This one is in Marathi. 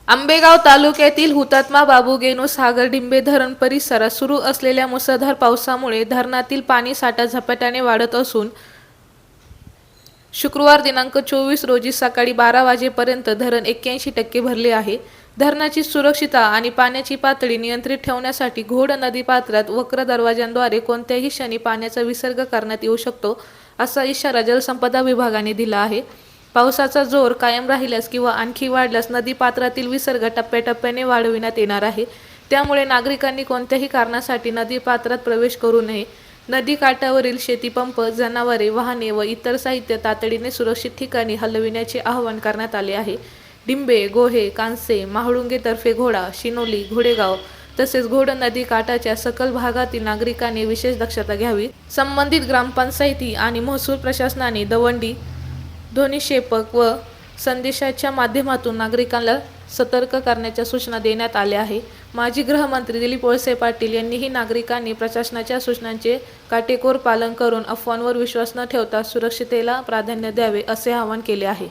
आंबेगाव तालुक्यातील हुतात्मा बाबू गेनू सागर डिंबे धरण परिसरात सुरू असलेल्या मुसळधार पावसामुळे धरणातील पाणी साठा झपाट्याने वाढत असून शुक्रवार दिनांक 24 रोजी सकाळी 12 वाजेपर्यंत धरण 81% भरले आहे। धरणाची सुरक्षितता आणि पाण्याची पातळी नियंत्रित ठेवण्यासाठी घोड नदी पात्रात वक्र दरवाजांद्वारे कोणत्याही क्षणी पाण्याचा विसर्ग करण्यात येऊ शकतो, असा इशारा जलसंपदा विभागाने दिला आहे। पावसाचा जोर कायम राहिल्यास किंवा आणखी वाढल्यास नदी पात्रातील विसर्ग टप्प्याटप्प्याने वाढविण्यात येणार आहे। त्यामुळे नागरिकांनी कोणत्याही कारणासाठी नदी पात्रात प्रवेश करू नये। नदी काठावरील शेतीपंप, जनावरे, वाहने व इतर साहित्य तातडीने सुरक्षित ठिकाणी हलविण्याचे आवाहन करण्यात आले आहे। डिंबे, गोहे, कांसे, माहुळुंगे तर्फे घोडा, शिनोली, घोडेगाव तसेच घोड नदी काठाच्या सखल भागातील नागरिकांनी विशेष दक्षता घ्यावी। संबंधित ग्रामपंचायती आणि महसूल प्रशासनाने दवंडी, ध्वनिक्षेपक व संदेशाच्या माध्यमातून नागरिकांना सतर्क करण्याच्या सूचना देण्यात आल्या आहे। माजी गृहमंत्री दिलीप वळसे पाटील यांनीही नागरिकांनी प्रशासनाच्या सूचनांचे काटेकोर पालन करून अफवांवर विश्वास न ठेवता सुरक्षिततेला प्राधान्य द्यावे, असे आवाहन केले आहे।